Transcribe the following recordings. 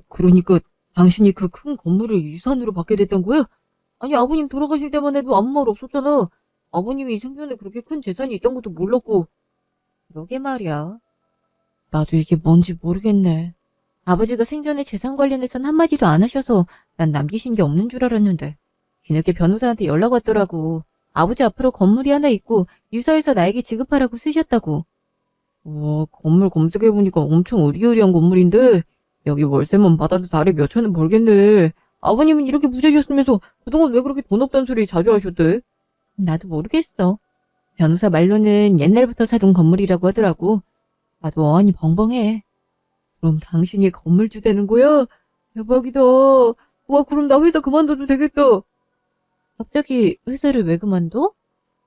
그러니까 당신이 그 큰 건물을 유산으로 받게 됐던 거야? 아니, 아버님 돌아가실 때만 해도 아무 말 없었잖아. 아버님이 생전에 그렇게 큰 재산이 있던 것도 몰랐고. 그러게 말이야. 나도 이게 뭔지 모르겠네. 아버지가 생전에 재산 관련해선 한마디도 안 하셔서 난 남기신 게 없는 줄 알았는데 뒤늦게 변호사한테 연락 왔더라고. 아버지 앞으로 건물이 하나 있고 유사해서 나에게 지급하라고 쓰셨다고. 우와, 건물 검색해보니까 엄청 으리으리한 건물인데 여기 월세만 받아도 달에 몇 천은 벌겠네. 아버님은 이렇게 부자셨으면서 그동안 왜 그렇게 돈 없다는 소리 자주 하셨대? 나도 모르겠어. 변호사 말로는 옛날부터 사둔 건물이라고 하더라고. 나도 어안이 벙벙해. 그럼 당신이 건물주 되는 거야? 대박이다. 와, 그럼 나 회사 그만둬도 되겠다. 갑자기 회사를 왜 그만둬?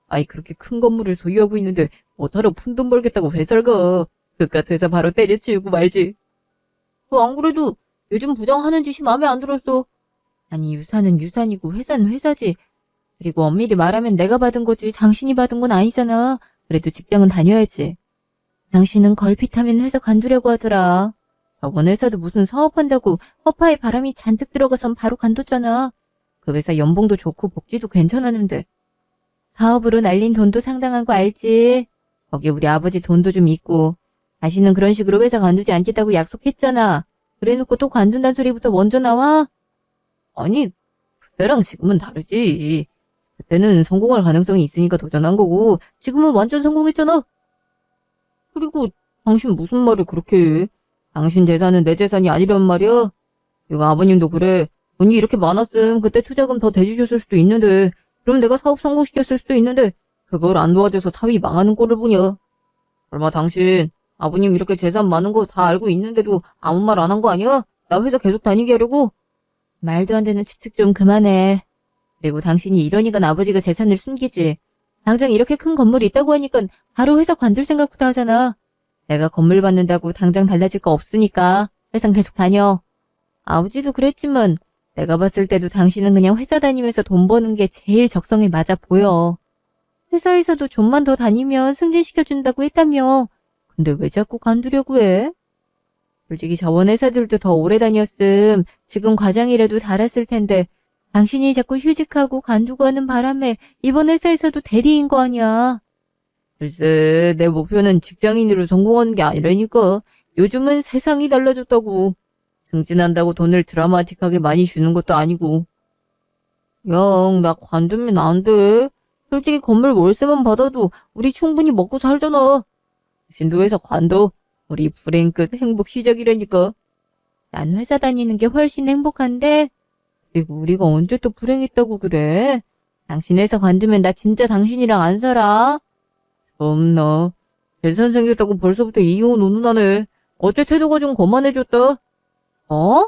아이, 그렇게 큰 건물을 소유하고 있는데 뭐하러 푼돈 벌겠다고 회사를 가. 그깟 회사 바로 때려치우고 말지. 안 그래도 요즘 부장하는 짓이 마음에 안 들었어. 아니, 유산은 유산이고 회사는 회사지. 그리고 엄밀히 말하면 내가 받은 거지 당신이 받은 건 아니잖아. 그래도 직장은 다녀야지. 당신은 걸핏하면 회사 관두려고 하더라. 저번 회사도 무슨 사업한다고 허파에 바람이 잔뜩 들어가선 바로 관뒀잖아. 그 회사 연봉도 좋고 복지도 괜찮았는데. 사업으로 날린 돈도 상당한 거 알지? 거기 우리 아버지 돈도 좀 있고. 다시는 그런 식으로 회사 관두지 않겠다고 약속했잖아. 그래놓고 또 관둔다는 소리부터 먼저 나와? 아니, 그때랑 지금은 다르지. 그때는 성공할 가능성이 있으니까 도전한 거고 지금은 완전 성공했잖아. 그리고 당신 무슨 말을 그렇게 해? 당신 재산은 내 재산이 아니란 말이야? 이거 아버님도 그래. 돈이 이렇게 많았음 그때 투자금 더 대주셨을 수도 있는데 그럼 내가 사업 성공시켰을 수도 있는데 그걸 안 도와줘서 사위 망하는 꼴을 보냐. 얼마 당신 아버님 이렇게 재산 많은 거 다 알고 있는데도 아무 말 안 한 거 아니야? 나 회사 계속 다니게 하려고? 말도 안 되는 추측 좀 그만해. 그리고 당신이 이러니까 아버지가 재산을 숨기지. 당장 이렇게 큰 건물이 있다고 하니까 바로 회사 관둘 생각부터 하잖아. 내가 건물 받는다고 당장 달라질 거 없으니까 회사 계속 다녀. 아버지도 그랬지만 내가 봤을 때도 당신은 그냥 회사 다니면서 돈 버는 게 제일 적성에 맞아 보여. 회사에서도 좀만 더 다니면 승진시켜준다고 했다며. 근데 왜 자꾸 관두려고 해? 솔직히 저번 회사들도 더 오래 다녔음 지금 과장이라도 달았을 텐데 당신이 자꾸 휴직하고 관두고 하는 바람에 이번 회사에서도 대리인 거 아니야. 글쎄, 내 목표는 직장인으로 성공하는 게 아니라니까. 요즘은 세상이 달라졌다고. 승진한다고 돈을 드라마틱하게 많이 주는 것도 아니고. 야, 나 관두면 안 돼. 솔직히 건물 월세만 받아도 우리 충분히 먹고 살잖아. 당신도 회사 관둬. 우리 불행 끝 행복 시작이라니까. 난 회사 다니는 게 훨씬 행복한데 그리고 우리가 언제 또 불행했다고 그래? 당신 회사 관두면 나 진짜 당신이랑 안 살아. 엄나. 재산 생겼다고 벌써부터 이혼 운운하네. 어째 태도가 좀 거만해졌다. 어?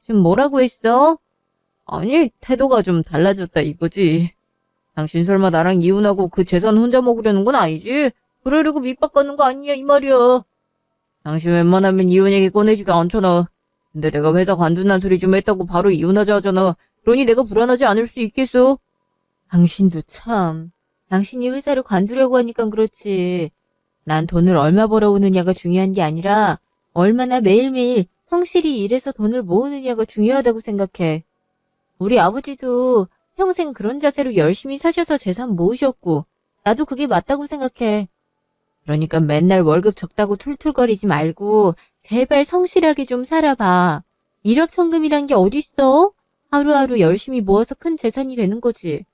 지금 뭐라고 했어? 아니, 태도가 좀 달라졌다 이거지. 당신 설마 나랑 이혼하고 그 재산 혼자 먹으려는 건 아니지? 그러려고 밑밥 가는 거 아니야 이 말이야. 당신 웬만하면 이혼 얘기 꺼내지도 않잖아. 근데 내가 회사 관둔다는 소리 좀 했다고 바로 이혼하자 하잖아. 그러니 내가 불안하지 않을 수 있겠어? 당신도 참. 당신이 회사를 관두려고 하니까 그렇지. 난 돈을 얼마 벌어오느냐가 중요한 게 아니라 얼마나 매일매일 성실히 일해서 돈을 모으느냐가 중요하다고 생각해. 우리 아버지도 평생 그런 자세로 열심히 사셔서 재산 모으셨고 나도 그게 맞다고 생각해. 그러니까 맨날 월급 적다고 툴툴거리지 말고 제발 성실하게 좀 살아봐. 일확천금이란 게 어딨어? 하루하루 열심히 모아서 큰 재산이 되는 거지.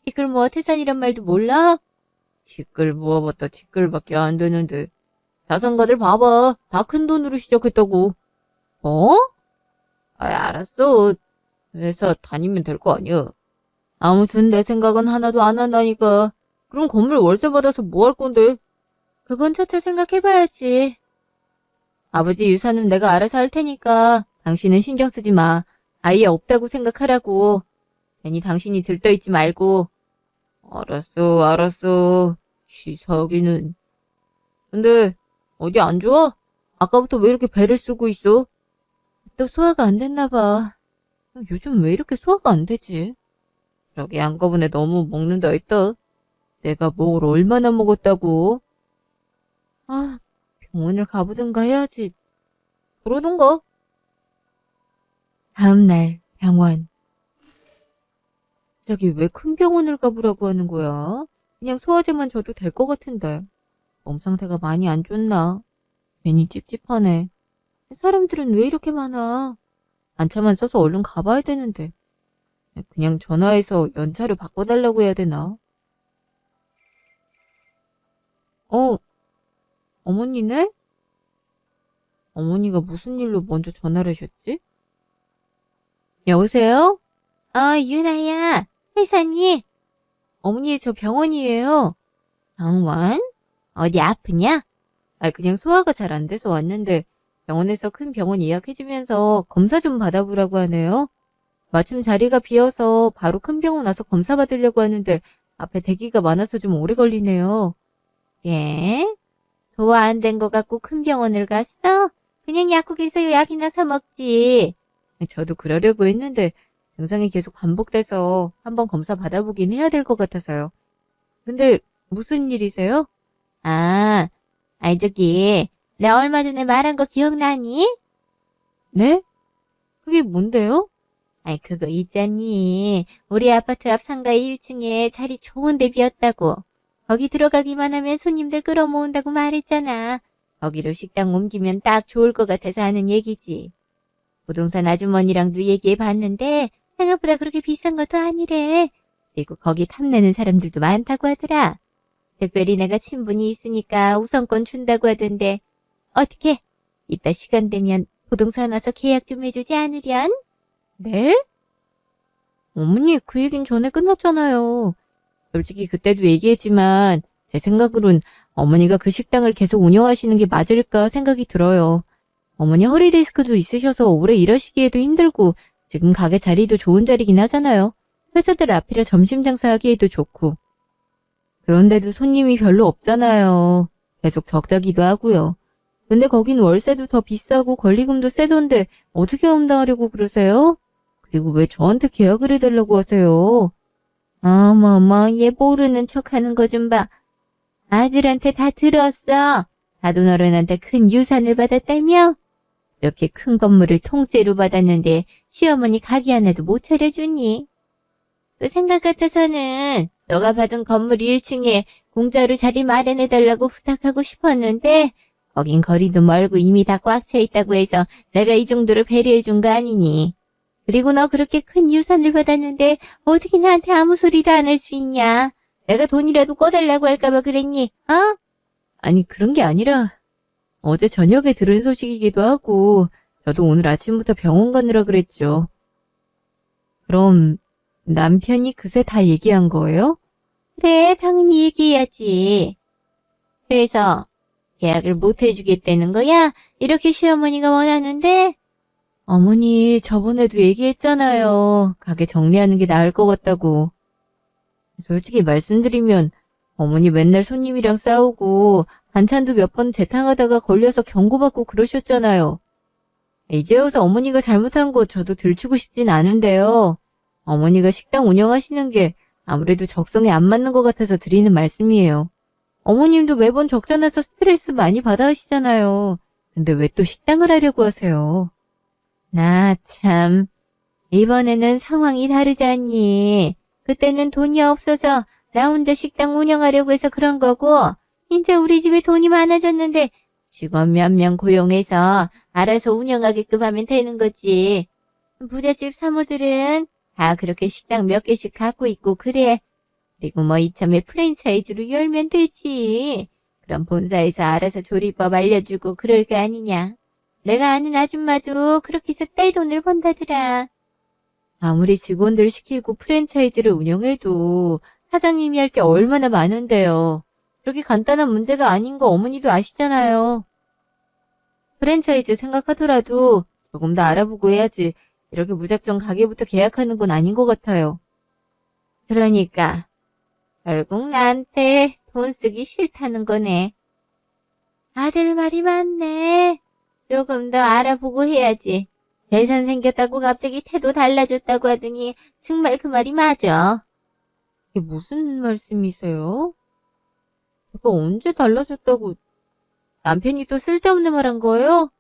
티끌 모아 태산이란 말도 몰라? 티끌 모아봤자 티끌밖에 안 되는데. 자산가들 봐봐. 다 큰 돈으로 시작했다고. 어? 알았어. 회사 다니면 될 거 아니야. 아무튼 내 생각은 하나도 안 한다니까. 그럼 건물 월세 받아서 뭐 할 건데? 그건 차차 생각해봐야지. 아버지 유산은 내가 알아서 할 테니까 당신은 신경 쓰지 마. 아예 없다고 생각하라고. 괜히 당신이 들떠있지 말고. 알았어, 알았어. 취사하기는. 근데 어디 안 좋아? 아까부터 왜 이렇게 배를 쓰고 있어? 또 소화가 안 됐나 봐. 요즘 왜 이렇게 소화가 안 되지? 그러게 한꺼번에 너무 먹는다 했다. 내가 뭘 얼마나 먹었다고? 아, 병원을 가보든가 해야지. 그러던가. 다음 날 병원. 갑자기 왜 큰 병원을 가보라고 하는 거야? 그냥 소화제만 줘도 될 것 같은데. 몸 상태가 많이 안 좋나? 괜히 찝찝하네. 사람들은 왜 이렇게 많아? 안차만 써서 얼른 가봐야 되는데. 그냥 전화해서 연차를 바꿔달라고 해야 되나? 어, 어머니네? 어머니가 무슨 일로 먼저 전화를 하셨지? 여보세요? 유나야. 회사니? 어머니, 저 병원이에요. 병원? 어디 아프냐? 그냥 소화가 잘 안 돼서 왔는데 병원에서 큰 병원 예약해주면서 검사 좀 받아보라고 하네요. 마침 자리가 비어서 바로 큰 병원 와서 검사 받으려고 하는데 앞에 대기가 많아서 좀 오래 걸리네요. 예? 소화 안 된 거 갖고 큰 병원을 갔어? 그냥 약국에서 약이나 사 먹지. 저도 그러려고 했는데 증상이 계속 반복돼서 한번 검사 받아보긴 해야 될 것 같아서요. 근데 무슨 일이세요? 저기 나 얼마 전에 말한 거 기억나니? 네? 그게 뭔데요? 그거 있잖니. 우리 아파트 앞 상가 1층에 자리 좋은 데 비었다고. 거기 들어가기만 하면 손님들 끌어모은다고 말했잖아. 거기로 식당 옮기면 딱 좋을 것 같아서 하는 얘기지. 부동산 아주머니랑도 얘기해 봤는데 생각보다 그렇게 비싼 것도 아니래. 그리고 거기 탐내는 사람들도 많다고 하더라. 특별히 내가 친분이 있으니까 우선권 준다고 하던데 어떻게? 이따 시간 되면 부동산 와서 계약 좀 해주지 않으련? 네? 어머니, 그 얘긴 전에 끝났잖아요. 솔직히 그때도 얘기했지만 제 생각으론 어머니가 그 식당을 계속 운영하시는 게 맞을까 생각이 들어요. 어머니 허리 디스크도 있으셔서 오래 일하시기에도 힘들고 지금 가게 자리도 좋은 자리긴 하잖아요. 회사들 앞이라 점심 장사하기에도 좋고. 그런데도 손님이 별로 없잖아요. 계속 적자기도 하고요. 근데 거긴 월세도 더 비싸고 권리금도 세던데 어떻게 감당하려고 그러세요? 그리고 왜 저한테 계약을 해달라고 하세요? 얘 모르는 척하는 거 좀 봐. 아들한테 다 들었어. 사돈어른한테 큰 유산을 받았다며? 이렇게 큰 건물을 통째로 받았는데 시어머니 가게 하나도 못 차려주니? 그 생각 같아서는 너가 받은 건물 1층에 공짜로 자리 마련해달라고 부탁하고 싶었는데 거긴 거리도 멀고 이미 다 꽉 차 있다고 해서 내가 이 정도로 배려해준 거 아니니? 그리고 너 그렇게 큰 유산을 받았는데 어떻게 나한테 아무 소리도 안 할 수 있냐? 내가 돈이라도 꿔달라고 할까봐 그랬니? 어? 아니 그런 게 아니라 어제 저녁에 들은 소식이기도 하고 저도 오늘 아침부터 병원 가느라 그랬죠. 그럼 남편이 그새 다 얘기한 거예요? 그래, 당연히 얘기해야지. 그래서 계약을 못 해주겠다는 거야? 이렇게 시어머니가 원하는데? 어머니, 저번에도 얘기했잖아요. 가게 정리하는 게 나을 것 같다고. 솔직히 말씀드리면 어머니 맨날 손님이랑 싸우고 반찬도 몇 번 재탕하다가 걸려서 경고받고 그러셨잖아요. 이제 와서 어머니가 잘못한 거 저도 들추고 싶진 않은데요. 어머니가 식당 운영하시는 게 아무래도 적성에 안 맞는 것 같아서 드리는 말씀이에요. 어머님도 매번 적자 나서 스트레스 많이 받아 하시잖아요. 근데 왜 또 식당을 하려고 하세요? 나 참, 이번에는 상황이 다르지 않니? 그때는 돈이 없어서 나 혼자 식당 운영하려고 해서 그런 거고, 이제 우리 집에 돈이 많아졌는데 직원 몇 명 고용해서 알아서 운영하게끔 하면 되는 거지. 부잣집 사모들은 다 그렇게 식당 몇 개씩 갖고 있고 그래. 그리고 뭐 이참에 프랜차이즈로 열면 되지. 그럼 본사에서 알아서 조리법 알려주고 그럴 거 아니냐. 내가 아는 아줌마도 그렇게 해서 떼돈을 번다더라. 아무리 직원들 시키고 프랜차이즈를 운영해도 사장님이 할 게 얼마나 많은데요. 그렇게 간단한 문제가 아닌 거 어머니도 아시잖아요. 프랜차이즈 생각하더라도 조금 더 알아보고 해야지. 이렇게 무작정 가게부터 계약하는 건 아닌 것 같아요. 그러니까 결국 나한테 돈 쓰기 싫다는 거네. 아들 말이 맞네. 조금 더 알아보고 해야지. 재산 생겼다고 갑자기 태도 달라졌다고 하더니 정말 그 말이 맞아. 이게 무슨 말씀이세요? 제가 언제 달라졌다고 남편이 또 쓸데없는 말 한 거예요?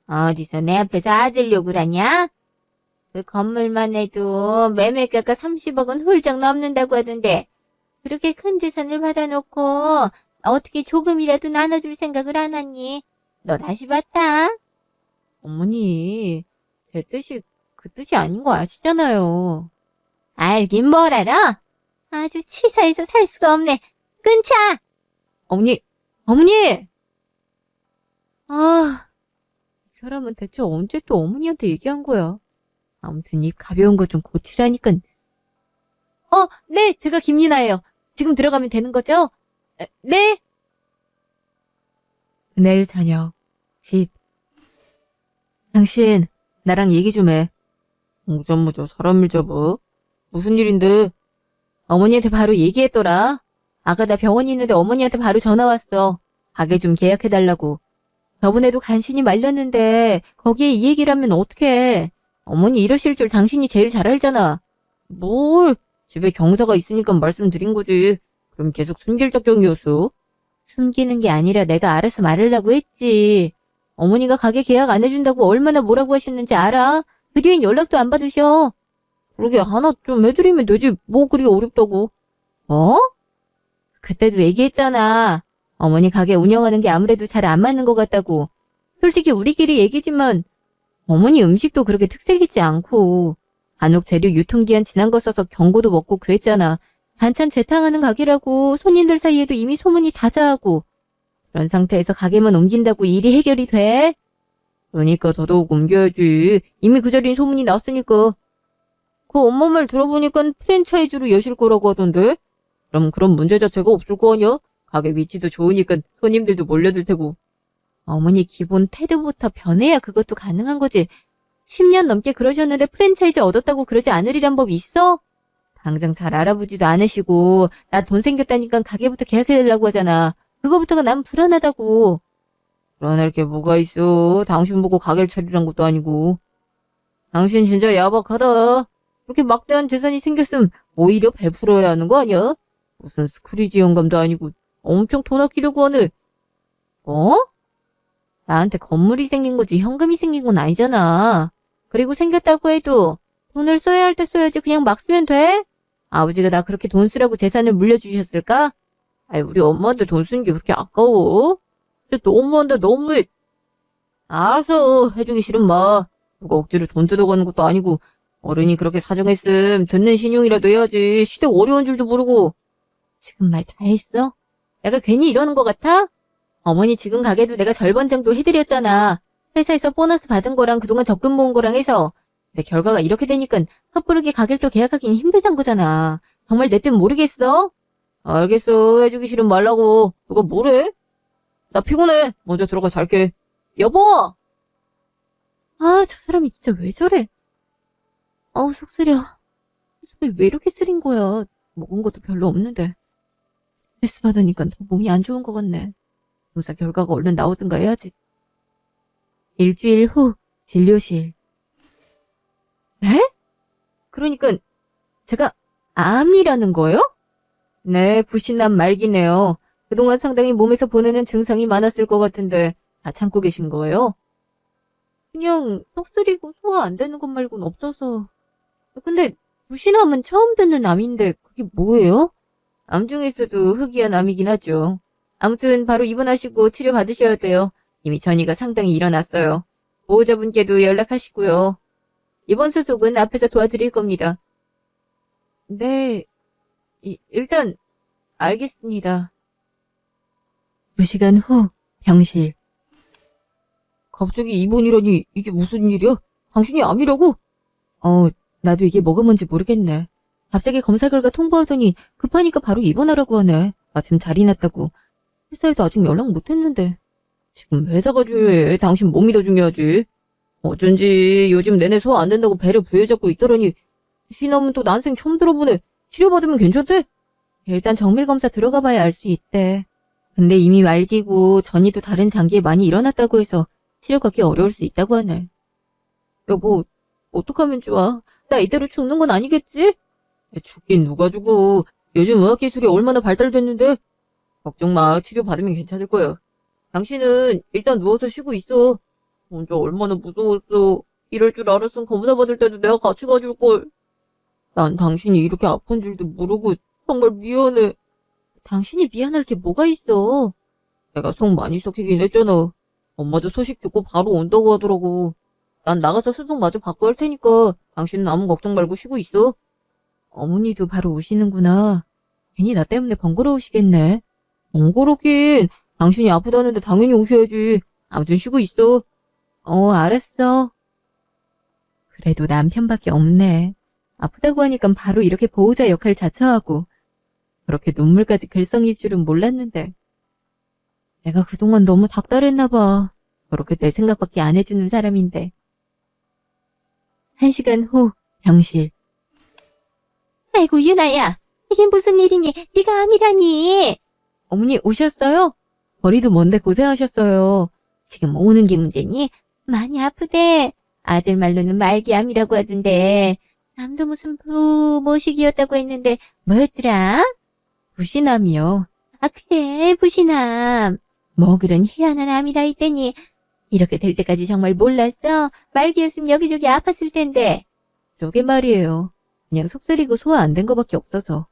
어디서 내 앞에서 아들 욕을 하냐? 그 건물만 해도 매매가가 30억은 훌쩍 넘는다고 하던데 그렇게 큰 재산을 받아놓고 어떻게 조금이라도 나눠줄 생각을 안 하니? 너 다시 봤다? 어머니, 제 뜻이 그 뜻이 아닌 거 아시잖아요. 알긴 뭘 알아? 아주 치사해서 살 수가 없네. 끊자! 어머니! 아, 이 사람은 대체 언제 또 어머니한테 얘기한 거야? 아무튼 입 가벼운 거 좀 고치라니까. 네, 제가 김유나예요. 지금 들어가면 되는 거죠? 네. 내일 저녁, 집. 당신, 나랑 얘기 좀 해. 오자마자 사람을 잡아. 무슨 일인데? 어머니한테 바로 얘기했더라. 아까 나 병원에 있는데 어머니한테 바로 전화 왔어. 가게 좀 계약해달라고. 저번에도 간신히 말렸는데 거기에 이 얘기를 하면 어떡해. 어머니 이러실 줄 당신이 제일 잘 알잖아. 뭘? 집에 경사가 있으니까 말씀드린 거지. 그럼 계속 숨길 작정이었어? 숨기는 게 아니라 내가 알아서 말하려고 했지. 어머니가 가게 계약 안 해준다고 얼마나 뭐라고 하셨는지 알아? 그 뒤엔 연락도 안 받으셔. 그러게 하나 좀 해드리면 되지. 뭐 그리 어렵다고. 어? 그때도 얘기했잖아. 어머니 가게 운영하는 게 아무래도 잘 안 맞는 것 같다고. 솔직히 우리끼리 얘기지만 어머니 음식도 그렇게 특색 있지 않고 간혹 재료 유통기한 지난 거 써서 경고도 먹고 그랬잖아. 반찬 재탕하는 가게라고 손님들 사이에도 이미 소문이 자자하고 그런 상태에서 가게만 옮긴다고 일이 해결이 돼? 그러니까 더더욱 옮겨야지. 이미 그 자리엔 소문이 났으니까. 그 엄마 말 들어보니까 프랜차이즈로 여실 거라고 하던데? 그럼 그런 문제 자체가 없을 거 아니야? 가게 위치도 좋으니까 손님들도 몰려들 테고. 어머니 기본 태도부터 변해야 그것도 가능한 거지. 10년 넘게 그러셨는데 프랜차이즈 얻었다고 그러지 않으리란 법이 있어? 당장 잘 알아보지도 않으시고 나 돈 생겼다니까 가게부터 계약해달라고 하잖아. 그거부터가 난 불안하다고. 불안할 게 뭐가 있어. 당신 보고 가게를 차리란 것도 아니고. 당신 진짜 야박하다. 그렇게 막대한 재산이 생겼으면 오히려 베풀어야 하는 거 아니야? 무슨 스크리지 영감도 아니고 엄청 돈 아끼려고 하네. 어? 나한테 건물이 생긴 거지 현금이 생긴 건 아니잖아. 그리고 생겼다고 해도 돈을 써야 할 때 써야지 그냥 막 쓰면 돼? 아버지가 나 그렇게 돈 쓰라고 재산을 물려주셨을까? 아이 우리 엄마한테 돈 쓰는 게 그렇게 아까워? 진짜 너무한다 너무해. 알았어 해주기 싫으면 마. 누가 억지로 돈 뜯어가는 것도 아니고 어른이 그렇게 사정했음 듣는 신용이라도 해야지. 시댁 어려운 줄도 모르고. 지금 말 다 했어? 내가 괜히 이러는 것 같아? 어머니 지금 가게도 내가 절반 정도 해드렸잖아. 회사에서 보너스 받은 거랑 그동안 적금 모은 거랑 해서. 근데 결과가 이렇게 되니까 섣부르게 가게를 또 계약하긴 힘들단 거잖아. 정말 내 뜻 모르겠어? 알겠어. 해주기 싫으면 말라고. 누가 뭐래? 나 피곤해. 먼저 들어가 잘게. 여보! 아, 저 사람이 진짜 왜 저래? 속 쓰려. 속이 왜 이렇게 쓰린 거야? 먹은 것도 별로 없는데. 스트레스 받으니까 더 몸이 안 좋은 것 같네. 조사 결과가 얼른 나오든가 해야지. 일주일 후 진료실. 네? 그러니까 제가 암이라는 거요? 네, 부신암 말기네요. 그동안 상당히 몸에서 보내는 증상이 많았을 것 같은데 다 참고 계신 거예요? 그냥 속 쓰리고 소화 안 되는 것 말고는 없어서. 근데 부신암은 처음 듣는 암인데 그게 뭐예요? 암 중에서도 희귀한 암이긴 하죠. 아무튼 바로 입원하시고 치료 받으셔야 돼요. 이미 전이가 상당히 일어났어요. 보호자분께도 연락하시고요. 이번 수속은 앞에서 도와드릴 겁니다. 네, 일단 알겠습니다. 2시간 후 병실. 갑자기 입원이라니 이게 무슨 일이야? 당신이 암이라고? 나도 이게 뭐가 뭔지 모르겠네. 갑자기 검사 결과 통보하더니 급하니까 바로 입원하라고 하네. 마침 자리 났다고. 회사에도 아직 연락 못했는데. 지금 회사가 중요해. 당신 몸이 더 중요하지. 어쩐지 요즘 내내 소화 안 된다고 배를 부여잡고 있더라니. 쉬나면 또 난생 처음 들어보네. 치료받으면 괜찮대? 일단 정밀검사 들어가 봐야 알 수 있대. 근데 이미 말기고 전이도 다른 장기에 많이 일어났다고 해서 치료가 꽤 어려울 수 있다고 하네. 여보, 어떡하면 좋아? 나 이대로 죽는 건 아니겠지? 죽긴 누가 죽어. 요즘 의학기술이 얼마나 발달됐는데. 걱정 마. 치료받으면 괜찮을 거야. 당신은 일단 누워서 쉬고 있어. 혼자 얼마나 무서웠어. 이럴 줄 알았으면 검사 받을 때도 내가 같이 가줄걸. 난 당신이 이렇게 아픈 줄도 모르고 정말 미안해. 당신이 미안할 게 뭐가 있어. 내가 속 많이 썩히긴 했잖아. 엄마도 소식 듣고 바로 온다고 하더라고. 난 나가서 수속 마저 받고 할 테니까 당신은 아무 걱정 말고 쉬고 있어. 어머니도 바로 오시는구나. 괜히 나 때문에 번거로우시겠네. 번거롭긴. 당신이 아프다는데 당연히 오셔야지. 아무튼 쉬고 있어. 알았어. 그래도 남편밖에 없네. 아프다고 하니까 바로 이렇게 보호자 역할 자처하고 그렇게 눈물까지 글썽일 줄은 몰랐는데 내가 그동안 너무 닥달했나 봐. 그렇게 내 생각밖에 안 해주는 사람인데. 1시간 후 병실. 아이고, 유나야. 이게 무슨 일이니? 네가 암이라니. 어머니 오셨어요? 거리도 먼데 고생하셨어요. 지금 오는 게 문제니? 많이 아프대. 아들 말로는 말기암이라고 하던데. 암도 무슨 부모식이었다고 했는데 뭐였더라? 부신암이요. 아, 그래, 부신암. 뭐 그런 희한한 암이 다 있다니. 이렇게 될 때까지 정말 몰랐어. 말기였으면 여기저기 아팠을 텐데. 그러게 말이에요. 그냥 속쓰리고 소화 안 된 거밖에 없어서.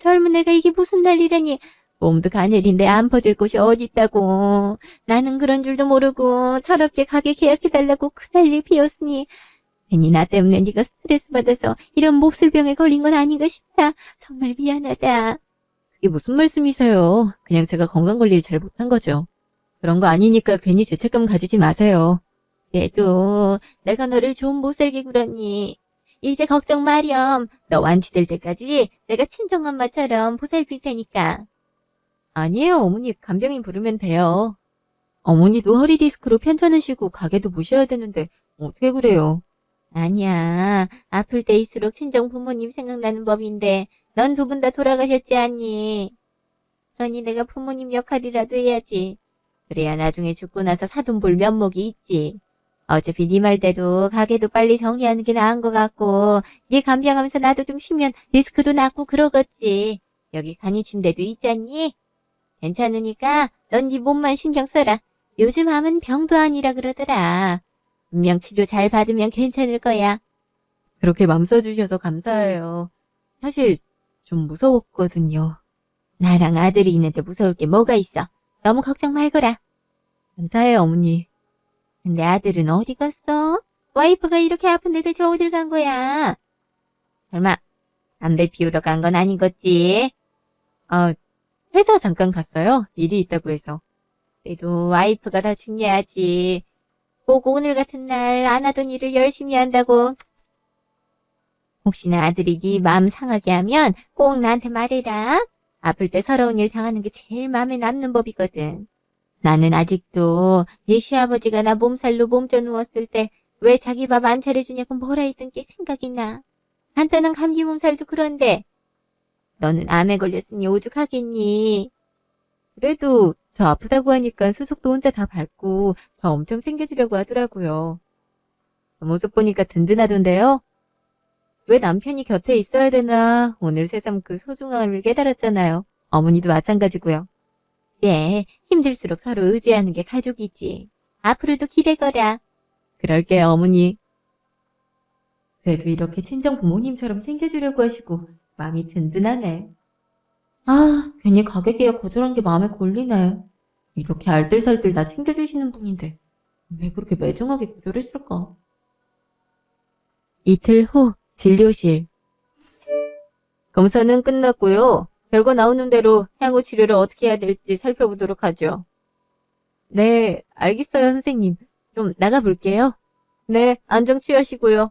젊은 애가 이게 무슨 난리라니. 몸도 가녀린데 안 퍼질 곳이 어디 있다고. 나는 그런 줄도 모르고 철없게 가게 계약해달라고 큰난리 피웠으니 괜히 나 때문에 네가 스트레스 받아서 이런 몹쓸 병에 걸린 건 아닌가 싶다. 정말 미안하다. 그게 무슨 말씀이세요? 그냥 제가 건강 관리를 잘 못한 거죠. 그런 거 아니니까 괜히 죄책감 가지지 마세요. 그래도 내가 너를 좀 못살게 굴었니. 이제 걱정 마렴. 너 완치될 때까지 내가 친정엄마처럼 보살필 테니까. 아니에요, 어머니. 간병인 부르면 돼요. 어머니도 허리 디스크로 편찮으시고 가게도 보셔야 되는데 어떻게 그래요? 아니야. 아플 때일수록 친정 부모님 생각나는 법인데 넌 두 분 다 돌아가셨지 않니? 그러니 내가 부모님 역할이라도 해야지. 그래야 나중에 죽고 나서 사돈 볼 면목이 있지. 어차피 네 말대로 가게도 빨리 정리하는 게 나은 것 같고 네 간병하면서 나도 좀 쉬면 리스크도 낮고 그러겠지. 여기 간이 침대도 있잖니? 괜찮으니까 넌 네 몸만 신경 써라. 요즘 암은 병도 아니라 그러더라. 분명 치료 잘 받으면 괜찮을 거야. 그렇게 맘 써주셔서 감사해요. 사실 좀 무서웠거든요. 나랑 아들이 있는데 무서울 게 뭐가 있어. 너무 걱정 말거라. 감사해요, 어머니. 근데 아들은 어디 갔어? 와이프가 이렇게 아픈데 대체 어딜 간 거야? 설마 담배 피우러 간 건 아닌겠지? 회사 잠깐 갔어요. 일이 있다고 해서. 그래도 와이프가 더 중요하지. 꼭 오늘 같은 날 안 하던 일을 열심히 한다고. 혹시나 아들이 네 마음 상하게 하면 꼭 나한테 말해라. 아플 때 서러운 일 당하는 게 제일 마음에 남는 법이거든. 나는 아직도 네 시아버지가 나 몸살로 몸져 누웠을 때 왜 자기 밥 안 차려주냐고 뭐라 했던 게 생각이 나. 한때는 감기 몸살도 그런데 너는 암에 걸렸으니 오죽하겠니. 그래도 저 아프다고 하니까 수속도 혼자 다 밟고 저 엄청 챙겨주려고 하더라고요. 그 모습 보니까 든든하던데요? 왜 남편이 곁에 있어야 되나 오늘 새삼 그 소중함을 깨달았잖아요. 어머니도 마찬가지고요. 그래, 힘들수록 서로 의지하는 게 가족이지. 앞으로도 기대거라. 그럴게요, 어머니. 그래도 이렇게 친정 부모님처럼 챙겨주려고 하시고 마음이 든든하네. 괜히 가게 계약 거절한 게 마음에 걸리네. 이렇게 알뜰살뜰 나 챙겨주시는 분인데 왜 그렇게 매정하게 거절했을까? 이틀 후 진료실. 검사는 끝났고요. 결과 나오는 대로 향후 치료를 어떻게 해야 될지 살펴보도록 하죠. 네, 알겠어요, 선생님. 좀 나가볼게요. 네, 안정 취하시고요.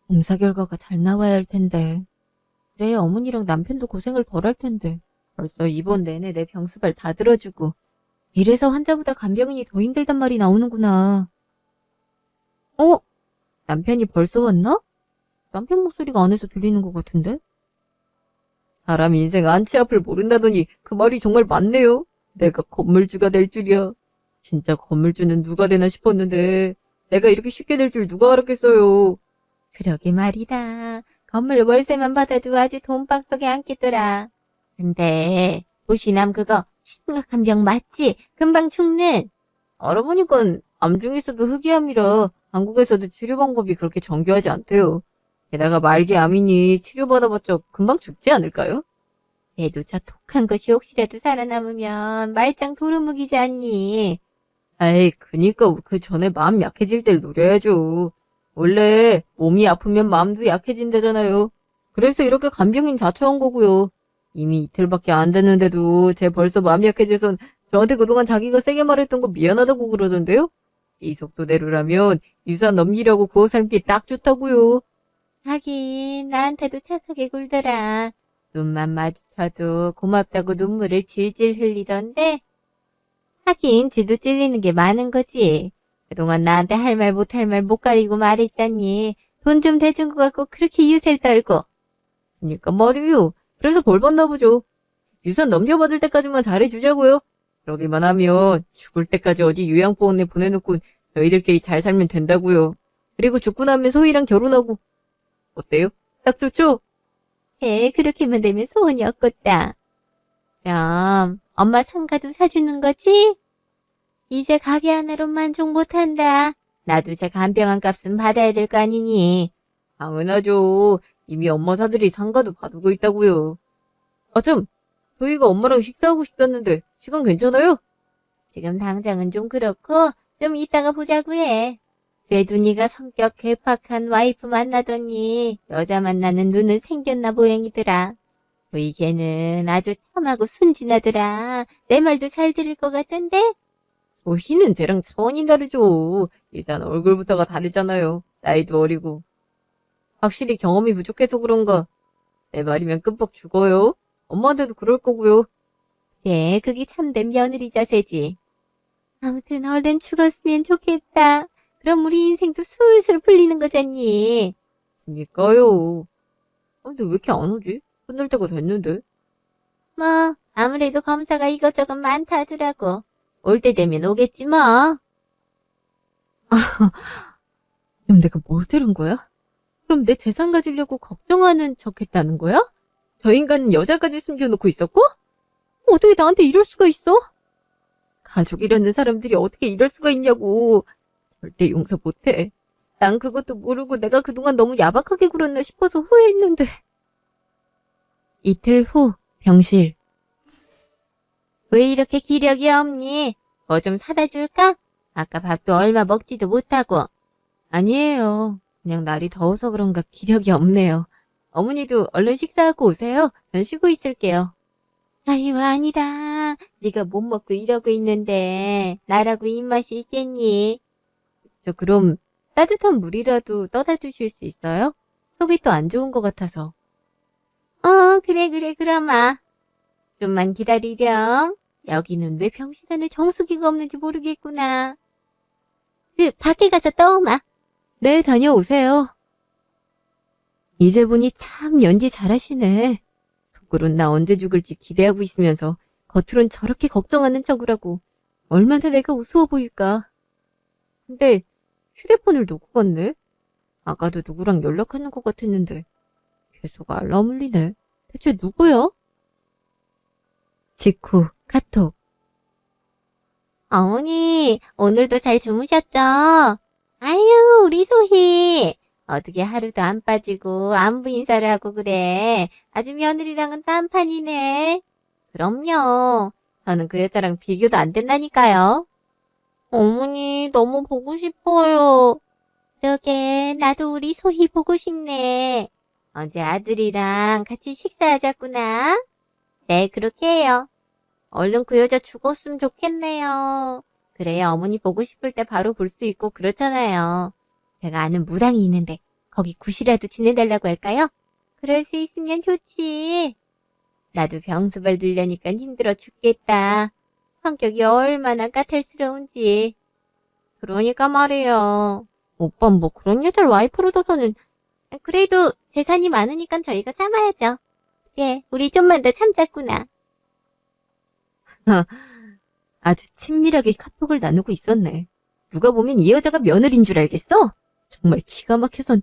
검사 결과가 잘 나와야 할 텐데. 그래, 어머니랑 남편도 고생을 덜 할 텐데. 벌써 이번 내내 내 병수발 다 들어주고. 이래서 환자보다 간병인이 더 힘들단 말이 나오는구나. 남편이 벌써 왔나? 남편 목소리가 안에서 들리는 것 같은데? 사람 인생 안치 앞을 모른다더니 그 말이 정말 맞네요. 내가 건물주가 될 줄이야. 진짜 건물주는 누가 되나 싶었는데 내가 이렇게 쉽게 될 줄 누가 알았겠어요. 그러게 말이다. 건물 월세만 받아도 아주 돈방석에 앉겠더라. 근데 부신암 그거 심각한 병 맞지? 금방 죽는. 알아보니까 암 중에서도 흑이암이라 한국에서도 치료 방법이 그렇게 정교하지 않대요. 게다가 말기 암이니 치료받아봤자 금방 죽지 않을까요? 그래도 저 독한 것이 혹시라도 살아남으면 말짱 도루묵이지 않니? 에이, 그니까 그 전에 마음 약해질 때 노려야죠. 원래 몸이 아프면 마음도 약해진다잖아요. 그래서 이렇게 간병인 자처한 거고요. 이미 이틀밖에 안 됐는데도 쟤 벌써 마음 약해져선 저한테 그동안 자기가 세게 말했던 거 미안하다고 그러던데요? 이 속도대로라면 유산 넘기려고 구워 삶기 딱 좋다고요. 하긴 나한테도 착하게 굴더라. 눈만 마주쳐도 고맙다고 눈물을 질질 흘리던데. 하긴 지도 찔리는 게 많은 거지. 그동안 나한테 할 말 못할 말 못 가리고 말했잖니. 돈 좀 대준 것 같고 그렇게 유세를 떨고. 그니까 말이에요. 그래서 벌 받나 보죠. 유산 넘겨받을 때까지만 잘해주자고요. 그러기만 하면 죽을 때까지 어디 요양보험에 보내놓고 저희들끼리 잘 살면 된다고요. 그리고 죽고 나면 소희랑 결혼하고. 어때요? 딱 좋죠? 그렇게만 되면 소원이 없겠다. 그럼 엄마 상가도 사주는 거지? 이제 가게 하나로 만족 못한다. 나도 제 간병한 값은 받아야 될 거 아니니. 당연하죠. 이미 엄마 사들이 상가도 봐두고 있다고요. 아 참, 소희가 엄마랑 식사하고 싶다는데 시간 괜찮아요? 지금 당장은 좀 그렇고 좀 이따가 보자고 해. 그래도 네가 성격 괴팍한 와이프 만나더니 여자 만나는 눈은 생겼나 모양이더라. 이 걔는 아주 참하고 순진하더라. 내 말도 잘 들을 것 같던데? 소희는 쟤랑 차원이 다르죠. 일단 얼굴부터가 다르잖아요. 나이도 어리고. 확실히 경험이 부족해서 그런가. 내 말이면 끔뻑 죽어요. 엄마한테도 그럴 거고요. 그래, 그게 참된 며느리 자세지. 아무튼 얼른 죽었으면 좋겠다. 그럼 우리 인생도 술술 풀리는 거잖니. 그니까요. 근데 왜 이렇게 안 오지? 끝날 때가 됐는데. 뭐 아무래도 검사가 이것저것 많다 하더라고. 올 때 되면 오겠지 뭐. 그럼 내가 뭘 들은 거야? 그럼 내 재산 가지려고 걱정하는 척 했다는 거야? 저 인간은 여자까지 숨겨놓고 있었고? 어떻게 나한테 이럴 수가 있어? 가족이라는 사람들이 어떻게 이럴 수가 있냐고. 절대 용서 못해. 난 그것도 모르고 내가 그동안 너무 야박하게 굴었나 싶어서 후회했는데. 이틀 후 병실. 왜 이렇게 기력이 없니? 뭐 좀 사다 줄까? 아까 밥도 얼마 먹지도 못하고. 아니에요. 그냥 날이 더워서 그런가 기력이 없네요. 어머니도 얼른 식사하고 오세요. 전 쉬고 있을게요. 아유 아니다. 네가 못 먹고 이러고 있는데 나라고 입맛이 있겠니? 저 그럼 따뜻한 물이라도 떠다 주실 수 있어요? 속이 또 안 좋은 것 같아서. 그래 그러마. 좀만 기다리렴. 여기는 왜 병실 안에 정수기가 없는지 모르겠구나. 밖에 가서 떠오마. 네, 다녀오세요. 이제 보니 참 연기 잘하시네. 속으론 나 언제 죽을지 기대하고 있으면서 겉으론 저렇게 걱정하는 척을 하고 얼마나 내가 우스워 보일까. 근데 휴대폰을 놓고 갔네. 아까도 누구랑 연락하는 것 같았는데 계속 알람 울리네. 대체 누구야? 직후 카톡. 어머니, 오늘도 잘 주무셨죠? 아유, 우리 소희. 어떻게 하루도 안 빠지고 안부 인사를 하고 그래. 아주 며느리랑은 딴판이네. 그럼요. 저는 그 여자랑 비교도 안 된다니까요. 어머니, 너무 보고 싶어요. 그러게, 나도 우리 소희 보고 싶네. 어제 아들이랑 같이 식사하자꾸나. 네, 그렇게 해요. 얼른 그 여자 죽었으면 좋겠네요. 그래야 어머니 보고 싶을 때 바로 볼 수 있고 그렇잖아요. 제가 아는 무당이 있는데 거기 굿이라도 지내달라고 할까요? 그럴 수 있으면 좋지. 나도 병수발 들려니까 힘들어 죽겠다. 성격이 얼마나 까탈스러운지. 그러니까 말이에요. 오빠 뭐 그런 여자를 와이프로 둬서는. 그래도 재산이 많으니까 저희가 참아야죠. 그래, 우리 좀만 더 참자꾸나. 아주 친밀하게 카톡을 나누고 있었네. 누가 보면 이 여자가 며느리인 줄 알겠어? 정말 기가 막혀선.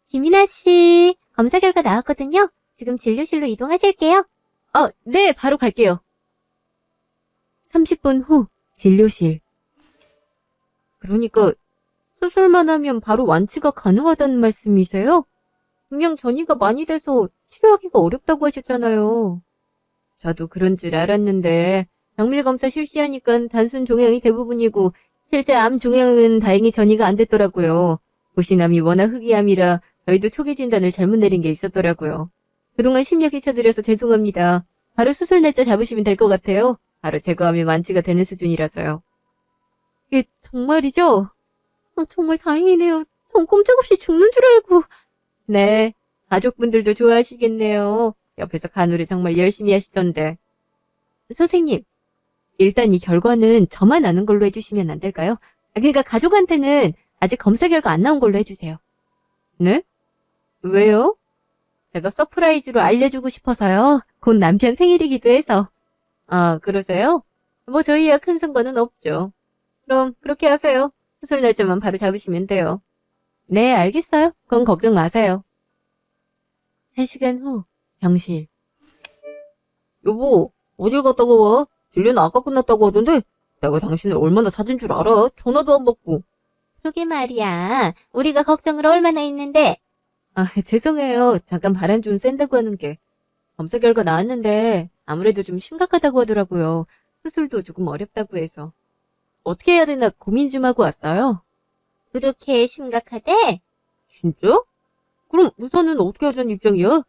김이나 씨, 검사 결과 나왔거든요. 지금 진료실로 이동하실게요. 네, 바로 갈게요. 30분 후 진료실. 그러니까 수술만 하면 바로 완치가 가능하다는 말씀이세요? 분명 전이가 많이 돼서 치료하기가 어렵다고 하셨잖아요. 저도 그런 줄 알았는데 정밀 검사 실시하니까 단순 종양이 대부분이고 실제 암 종양은 다행히 전이가 안 됐더라고요. 고시남이 워낙 희귀암이라 저희도 초기 진단을 잘못 내린 게 있었더라고요. 그동안 심려기 쳐드려서 죄송합니다. 바로 수술 날짜 잡으시면 될 것 같아요. 바로 제거하면 완치가 되는 수준이라서요. 이게 정말이죠? 정말 다행이네요. 전 꼼짝없이 죽는 줄 알고. 네, 가족분들도 좋아하시겠네요. 옆에서 간호를 정말 열심히 하시던데. 선생님, 일단 이 결과는 저만 아는 걸로 해주시면 안 될까요? 그러니까 가족한테는 아직 검사 결과 안 나온 걸로 해주세요. 네? 왜요? 제가 서프라이즈로 알려주고 싶어서요. 곧 남편 생일이기도 해서. 아, 그러세요? 뭐 저희야 큰 상관은 없죠. 그럼 그렇게 하세요. 수술 날짜만 바로 잡으시면 돼요. 네, 알겠어요. 그건 걱정 마세요. 1시간 후, 병실. 여보, 어딜 갔다가 와? 진료는 아까 끝났다고 하던데 내가 당신을 얼마나 찾은 줄 알아? 전화도 안 받고. 그러게 말이야. 우리가 걱정을 얼마나 했는데. 아, 죄송해요. 잠깐 바람 좀 쐰다고 하는 게. 검사 결과 나왔는데 아무래도 좀 심각하다고 하더라고요. 수술도 조금 어렵다고 해서. 어떻게 해야 되나 고민 좀 하고 왔어요. 그렇게 심각하대? 진짜? 그럼 의사는 어떻게 하자는 입장이야?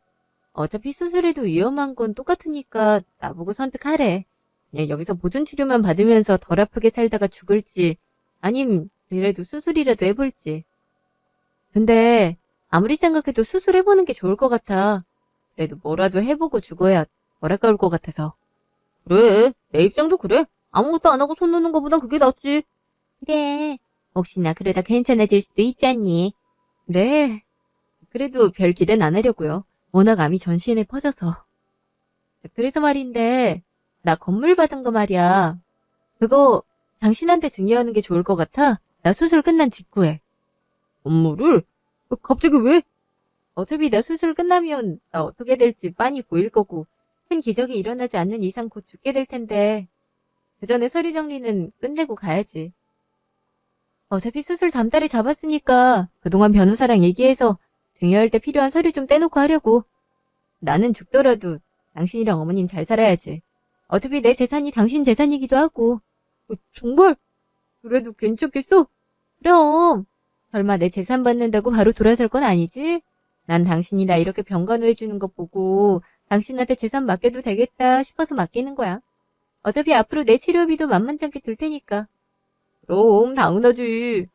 어차피 수술해도 위험한 건 똑같으니까 나보고 선택하래. 그냥 여기서 보존 치료만 받으면서 덜 아프게 살다가 죽을지 아님 그래도 수술이라도 해볼지. 근데 아무리 생각해도 수술해보는 게 좋을 것 같아. 그래도 뭐라도 해보고 죽어야 덜 아까울 것 같아서. 그래, 내 입장도 그래. 아무것도 안 하고 손 놓는 것보단 그게 낫지. 그래. 혹시나 그러다 괜찮아질 수도 있잖니. 네. 그래도 별 기대는 안 하려고요. 워낙 암이 전신에 퍼져서. 그래서 말인데 나 건물 받은 거 말이야. 그거 당신한테 증여하는 게 좋을 것 같아. 나 수술 끝난 직후에. 건물을? 갑자기 왜? 어차피 나 수술 끝나면 나 어떻게 될지 빤히 보일 거고 큰 기적이 일어나지 않는 이상 곧 죽게 될 텐데 그 전에 서류 정리는 끝내고 가야지. 어차피 수술 다음 달에 잡았으니까 그동안 변호사랑 얘기해서 증여할 때 필요한 서류 좀 떼놓고 하려고. 나는 죽더라도 당신이랑 어머니는 잘 살아야지. 어차피 내 재산이 당신 재산이기도 하고. 정말? 그래도 괜찮겠어? 그럼. 설마 내 재산 받는다고 바로 돌아설 건 아니지? 난 당신이 나 이렇게 병간호해주는 것 보고 당신한테 재산 맡겨도 되겠다 싶어서 맡기는 거야. 어차피 앞으로 내 치료비도 만만치 않게 들 테니까. 그럼 당연하지.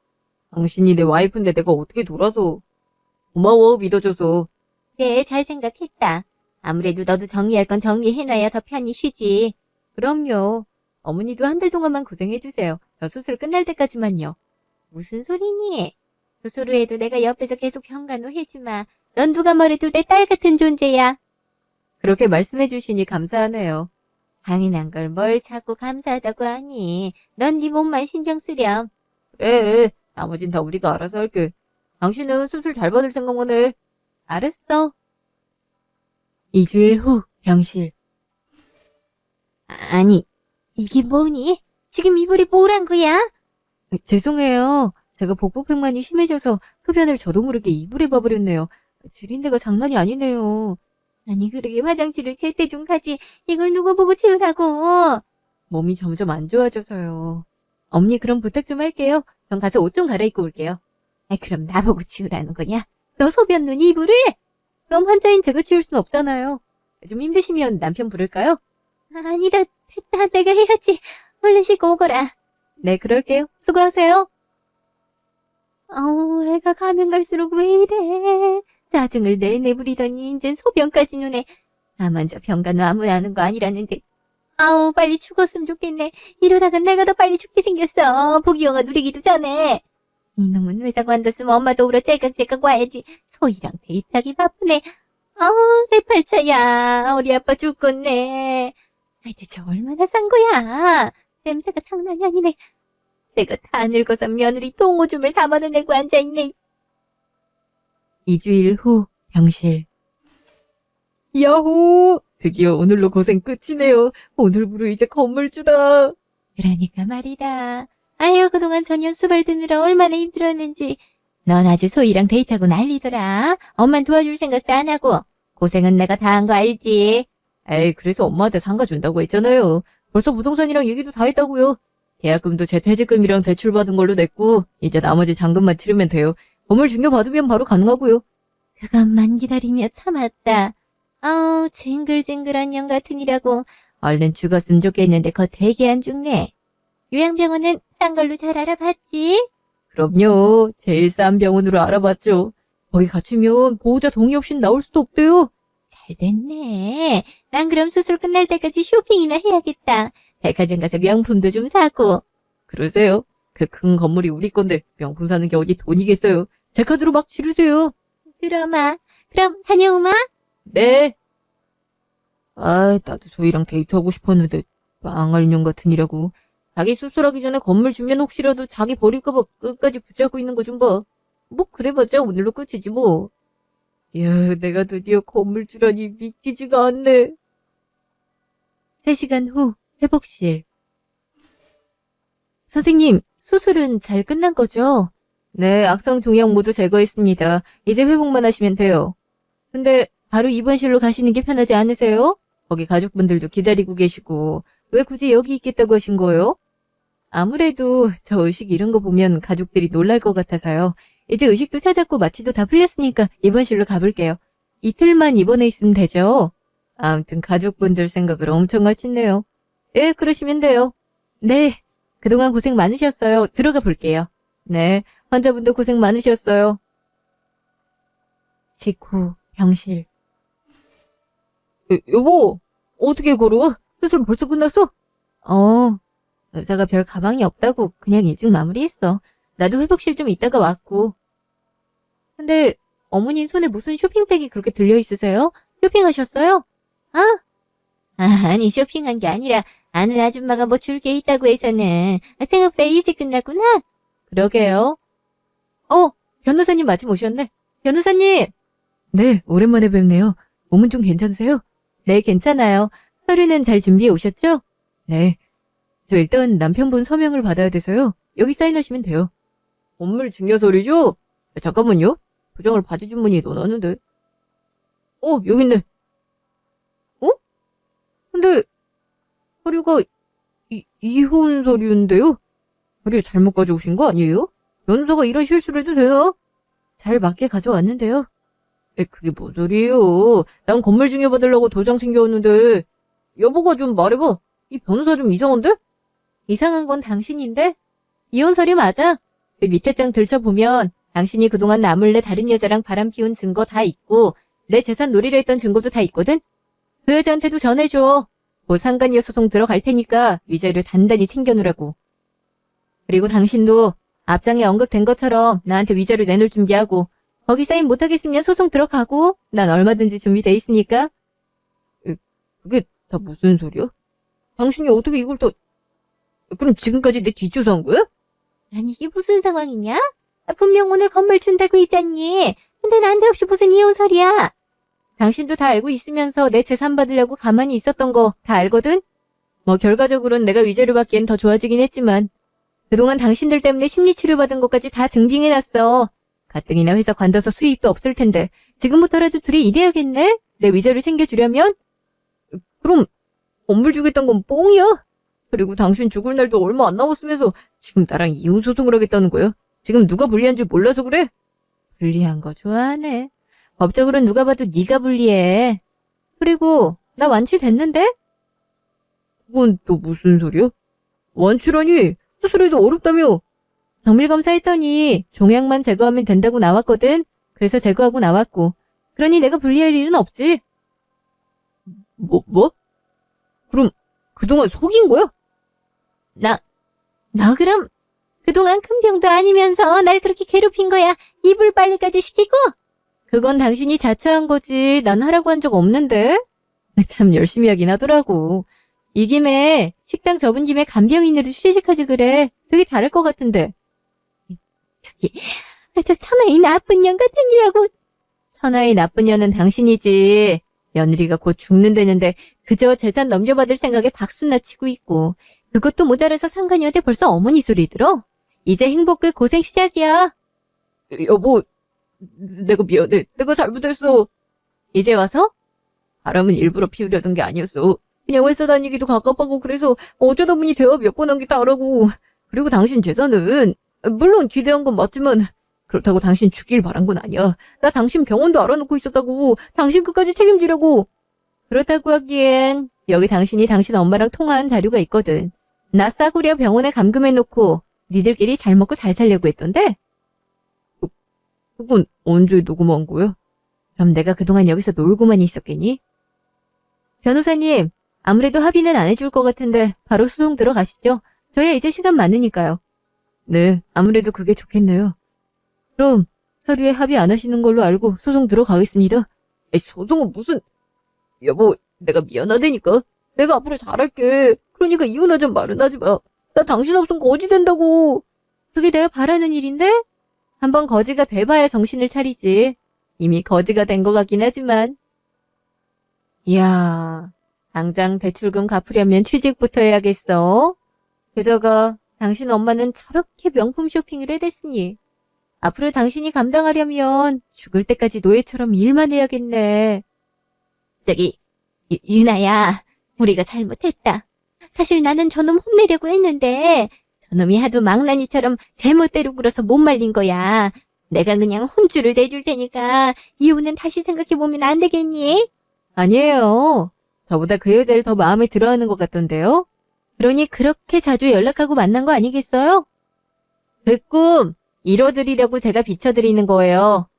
당신이 내 와이프인데 내가 어떻게 돌아서. 고마워 믿어줘서. 그래, 잘 생각했다. 아무래도 너도 정리할 건 정리해놔야 더 편히 쉬지. 그럼요. 어머니도 한 달 동안만 고생해주세요. 저 수술 끝날 때까지만요. 무슨 소리니? 수술 후에도 내가 옆에서 계속 병간호 해주마. 넌 누가 뭐래도 내 딸 같은 존재야. 그렇게 말씀해주시니 감사하네요. 당연한 걸 뭘 자꾸 감사하다고 하니. 넌 네 몸만 신경 쓰렴. 그래, 나머진 다 우리가 알아서 할게. 당신은 수술 잘 받을 생각만 해. 알았어. 2주일 후 병실. 아니, 이게 뭐니? 지금 이불이 뭐란 거야? 죄송해요. 제가 복부팽만이 심해져서 소변을 저도 모르게 이불에 봐버렸네요. 지린데가 장난이 아니네요. 아니, 그러게 화장실을 제때 좀 가지. 이걸 누구 보고 치우라고. 몸이 점점 안 좋아져서요. 어머니 그럼 부탁 좀 할게요. 전 가서 옷 좀 갈아입고 올게요. 그럼 나보고 치우라는 거냐? 너 소변 눈 이불을? 그럼 환자인 제가 치울 순 없잖아요. 좀 힘드시면 남편 부를까요? 아니다, 됐다. 내가 해야지. 얼른 씻고 오거라. 네, 그럴게요. 수고하세요. 애가 가면 갈수록 왜 이래. 짜증을 내내 부리더니 이젠 소변까지 눈에. 나만저 병간호 아무나 하는 거 아니라는데. 빨리 죽었으면 좋겠네. 이러다가 내가 더 빨리 죽게 생겼어. 부귀영화 누리기도 전에. 이놈은 회사 관뒀으면 엄마도 울어 째깍째깍 와야지. 소희랑 데이트하기 바쁘네. 내 팔자야. 우리 아빠 죽겠네. 대체 얼마나 싼 거야. 냄새가 장난이 아니네. 내가 다 늙어서 며느리 똥오줌을 담아내고 앉아있네. 2주일 후 병실. 야호! 드디어 오늘로 고생 끝이네요. 오늘부로 이제 건물주다. 그러니까 말이다. 아유, 그동안 전년 수발 드느라 얼마나 힘들었는지. 넌 아주 소희랑 데이트하고 난리더라. 엄만 도와줄 생각도 안 하고. 고생은 내가 다 한 거 알지? 에이, 그래서 엄마한테 상가 준다고 했잖아요. 벌써 부동산이랑 얘기도 다 했다고요. 계약금도 제 퇴직금이랑 대출받은 걸로 냈고 이제 나머지 잔금만 치르면 돼요. 건물 증여받으면 바로 가능하고요. 그것만 기다리며 참았다. 아우, 징글징글한 년 같으니라고. 얼른 죽었으면 좋겠는데 거 되게 안 죽네. 요양병원은 싼 걸로 잘 알아봤지? 그럼요. 제일 싼 병원으로 알아봤죠. 거기 갇히면 보호자 동의 없인 나올 수도 없대요. 잘 됐네. 난 그럼 수술 끝날 때까지 쇼핑이나 해야겠다. 백화점 가서 명품도 좀 사고. 그러세요. 그 큰 건물이 우리 건데 명품 사는 게 어디 돈이겠어요. 제 카드로 막 지르세요. 그러마. 그럼 다녀오마. 네. 아, 나도 소희랑 데이트하고 싶었는데 망할 년 같으니라고. 자기 수술하기 전에 건물 주면 혹시라도 자기 버릴까봐 끝까지 붙잡고 있는 거 좀 봐. 뭐 그래봤자 오늘로 끝이지 뭐. 이야, 내가 드디어 건물 주라니 믿기지가 않네. 3시간 후 회복실. 선생님, 수술은 잘 끝난 거죠? 네, 악성 종양 모두 제거했습니다. 이제 회복만 하시면 돼요. 근데 바로 입원실로 가시는 게 편하지 않으세요? 거기 가족분들도 기다리고 계시고 왜 굳이 여기 있겠다고 하신 거예요? 아무래도 저 의식 이런 거 보면 가족들이 놀랄 것 같아서요. 이제 의식도 찾았고 마취도 다 풀렸으니까 입원실로 가볼게요. 이틀만 입원해 있으면 되죠? 아무튼 가족분들 생각을 엄청 하시네요. 예, 그러시면 돼요. 네, 그동안 고생 많으셨어요. 들어가 볼게요. 네, 환자분도 고생 많으셨어요. 직후 병실. 여보, 어떻게 걸어와? 수술 벌써 끝났어? 의사가 별 가방이 없다고 그냥 일찍 마무리했어. 나도 회복실 좀 있다가 왔고. 근데 어머니 손에 무슨 쇼핑백이 그렇게 들려있으세요? 쇼핑하셨어요? 아니, 쇼핑한 게 아니라 아는 아줌마가 뭐 줄 게 있다고 해서는. 생각보다 일찍 끝났구나. 그러게요. 변호사님 마침 오셨네. 변호사님! 네, 오랜만에 뵙네요. 몸은 좀 괜찮으세요? 네, 괜찮아요. 서류는 잘 준비해 오셨죠? 네. 저 일단 남편분 서명을 받아야 돼서요. 여기 사인하시면 돼요. 건물 증여 서류죠? 잠깐만요. 부정을 봐주신 분이 넣어놨는데. 여기 있네. 근데 서류가 이혼 서류인데요? 서류 잘못 가져오신 거 아니에요? 변호사가 이런 실수를 해도 되나? 잘 맞게 가져왔는데요. 그게 뭔 소리예요? 난 건물 증여 받으려고 도장 챙겨왔는데. 여보가 좀 말해봐. 이 변호사 좀 이상한데? 이상한 건 당신인데? 이혼 서류 맞아. 그 밑에 장 들춰보면 당신이 그동안 나 몰래 다른 여자랑 바람 피운 증거 다 있고 내 재산 놀이를 했던 증거도 다 있거든? 그 여자한테도 전해줘. 뭐 상간이어 소송 들어갈 테니까 위자료 단단히 챙겨놓으라고. 그리고 당신도 앞장에 언급된 것처럼 나한테 위자료 내놓을 준비하고 거기 사인 못하겠으면 소송 들어가고 난 얼마든지 준비돼 있으니까. 그게 다 무슨 소리야? 당신이 어떻게 이걸 또... 그럼 지금까지 내 뒷조사한 거야? 아니, 이게 무슨 상황이냐? 분명 오늘 건물 준다고 했잖니. 근데 난데없이 무슨 이혼 소리야? 당신도 다 알고 있으면서 내 재산 받으려고 가만히 있었던 거 다 알거든? 뭐 결과적으로는 내가 위자료 받기엔 더 좋아지긴 했지만 그동안 당신들 때문에 심리치료 받은 것까지 다 증빙해놨어. 가뜩이나 회사 관둬서 수입도 없을 텐데 지금부터라도 둘이 일해야겠네? 내 위자료 챙겨주려면? 그럼 건물 주겠다는 건 뻥이야? 그리고 당신 죽을 날도 얼마 안 남았으면서 지금 나랑 이혼 소송을 하겠다는 거야? 지금 누가 불리한지 몰라서 그래? 불리한 거 좋아하네. 법적으로는 누가 봐도 네가 불리해. 그리고 나 완치됐는데? 그건 또 무슨 소리야? 완치라니? 수술해도 어렵다며? 정밀검사 했더니 종양만 제거하면 된다고 나왔거든. 그래서 제거하고 나왔고. 그러니 내가 불리할 일은 없지. 뭐? 그럼 그동안 속인 거야? 너 그럼 그동안 큰 병도 아니면서 날 그렇게 괴롭힌 거야. 이불 빨래까지 시키고? 그건 당신이 자처한 거지. 난 하라고 한 적 없는데. 참 열심히 하긴 하더라고. 이 김에 식당 접은 김에 간병인으로 취직하지 그래. 되게 잘할 것 같은데. 저 천하의 나쁜 년 같으니라고. 천하의 나쁜 년은 당신이지. 며느리가 곧 죽는다는데 그저 재산 넘겨받을 생각에 박수나 치고 있고 그것도 모자라서 상관이한테 벌써 어머니 소리 들어? 이제 행복 끝 고생 시작이야. 여보, 내가 미안해. 내가 잘못했어. 이제 와서? 바람은 일부러 피우려던 게 아니었어. 그냥 회사 다니기도 갑갑하고 그래서 어쩌다 보니 대화 몇 번 한 게 다르고. 그리고 당신 재산은 물론 기대한 건 맞지만 그렇다고 당신 죽길 바란 건 아니야. 나 당신 병원도 알아놓고 있었다고. 당신 끝까지 책임지려고. 그렇다고 하기엔 여기 당신이 당신 엄마랑 통화한 자료가 있거든. 나 싸구려 병원에 감금해놓고 니들끼리 잘 먹고 잘 살려고 했던데? 그건 언제 녹음한 거야? 그럼 내가 그동안 여기서 놀고만 있었겠니? 변호사님, 아무래도 합의는 안 해줄 것 같은데 바로 소송 들어가시죠. 저야 이제 시간 많으니까요. 네, 아무래도 그게 좋겠네요. 그럼 서류에 합의 안 하시는 걸로 알고 소송 들어가겠습니다. 에이, 소송은 무슨... 여보, 내가 미안하다니까. 내가 앞으로 잘할게. 그러니까 이혼하자 말은 하지 마. 나 당신 없으면 거지 된다고. 그게 내가 바라는 일인데? 한번 거지가 돼봐야 정신을 차리지. 이미 거지가 된 것 같긴 하지만. 이야, 당장 대출금 갚으려면 취직부터 해야겠어. 게다가 당신 엄마는 저렇게 명품 쇼핑을 해댔으니 앞으로 당신이 감당하려면 죽을 때까지 노예처럼 일만 해야겠네. 저기, 유나야, 우리가 잘못했다. 사실 나는 저놈 혼내려고 했는데 저놈이 하도 망나니처럼 제멋대로 굴어서 못 말린 거야. 내가 그냥 혼쭐을 내줄 테니까 이혼은 다시 생각해보면 안 되겠니? 아니에요. 저보다 그 여자를 더 마음에 들어하는 것 같던데요? 그러니 그렇게 자주 연락하고 만난 거 아니겠어요? 그 꿈 이뤄드리려고 제가 비춰드리는 거예요.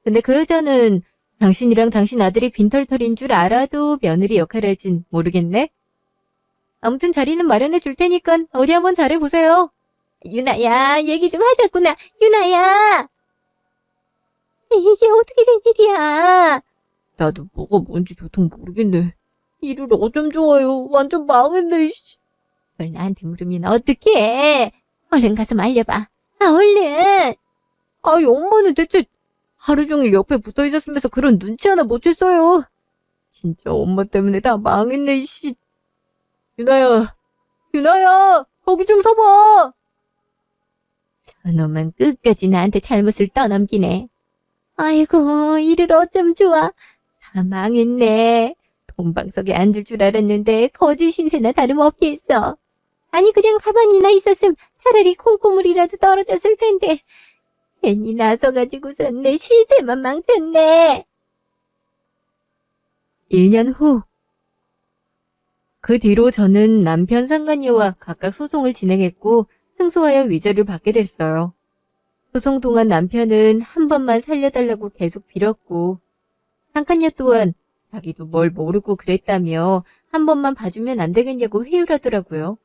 근데 그 여자는 당신이랑 당신 아들이 빈털털인 줄 알아도 며느리 역할을 할진 모르겠네? 아무튼 자리는 마련해 줄 테니까 어디 한번 잘해보세요. 유나야, 얘기 좀 하자꾸나. 유나야! 이게 어떻게 된 일이야? 나도 뭐가 뭔지 도통 모르겠네. 일을 어쩜 좋아요. 완전 망했네, 씨. 그걸 나한테 물으면 어떡해? 얼른 가서 말려봐. 아, 얼른! 아이, 엄마는 대체 하루 종일 옆에 붙어 있었으면서 그런 눈치 하나 못 챘어요. 진짜 엄마 때문에 다 망했네, 씨. 유나야, 거기 좀 서봐. 저놈은 끝까지 나한테 잘못을 떠넘기네. 아이고, 일을 어쩜 좋아. 다 망했네. 돈방석에 앉을 줄 알았는데 거짓 신세나 다름없게 했어. 아니, 그냥 가만히나 있었음 차라리 콩고물이라도 떨어졌을 텐데. 괜히 나서가지고선 내 시세만 망쳤네. 1년 후. 그 뒤로 저는 남편 상간녀와 각각 소송을 진행했고 승소하여 위자료를 받게 됐어요. 소송 동안 남편은 한 번만 살려달라고 계속 빌었고 상간녀 또한 자기도 뭘 모르고 그랬다며 한 번만 봐주면 안 되겠냐고 회유하더라고요.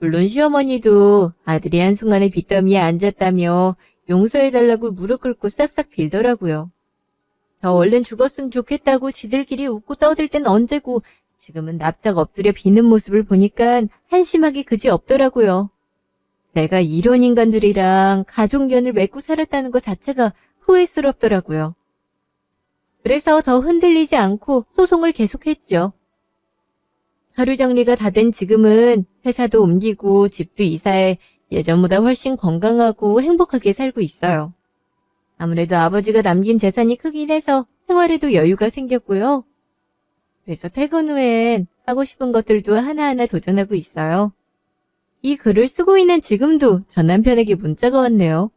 물론 시어머니도 아들이 한순간에 빚더미에 앉았다며 용서해달라고 무릎 꿇고 싹싹 빌더라고요. 저 얼른 죽었으면 좋겠다고 지들끼리 웃고 떠들 땐 언제고 지금은 납작 엎드려 비는 모습을 보니까 한심하게 그지없더라고요. 내가 이런 인간들이랑 가족연을 맺고 살았다는 것 자체가 후회스럽더라고요. 그래서 더 흔들리지 않고 소송을 계속했죠. 서류 정리가 다 된 지금은 회사도 옮기고 집도 이사해 예전보다 훨씬 건강하고 행복하게 살고 있어요. 아무래도 아버지가 남긴 재산이 크긴 해서 생활에도 여유가 생겼고요. 그래서 퇴근 후엔 하고 싶은 것들도 하나하나 도전하고 있어요. 이 글을 쓰고 있는 지금도 전 남편에게 문자가 왔네요.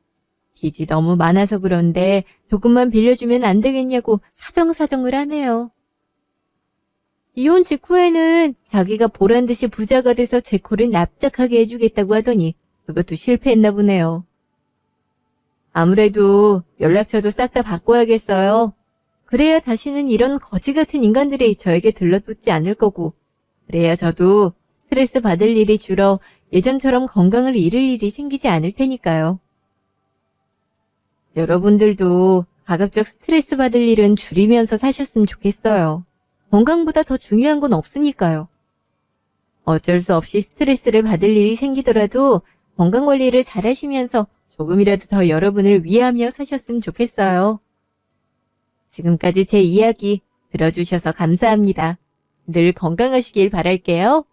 빚이 너무 많아서 그런데 조금만 빌려주면 안 되겠냐고 사정사정을 하네요. 이혼 직후에는 자기가 보란 듯이 부자가 돼서 제 코를 납작하게 해주겠다고 하더니 그것도 실패했나 보네요. 아무래도 연락처도 싹 다 바꿔야겠어요. 그래야 다시는 이런 거지 같은 인간들이 저에게 들러붙지 않을 거고, 그래야 저도 스트레스 받을 일이 줄어 예전처럼 건강을 잃을 일이 생기지 않을 테니까요. 여러분들도 가급적 스트레스 받을 일은 줄이면서 사셨으면 좋겠어요. 건강보다 더 중요한 건 없으니까요. 어쩔 수 없이 스트레스를 받을 일이 생기더라도 건강관리를 잘 하시면서 조금이라도 더 여러분을 위하며 사셨으면 좋겠어요. 지금까지 제 이야기 들어주셔서 감사합니다. 늘 건강하시길 바랄게요.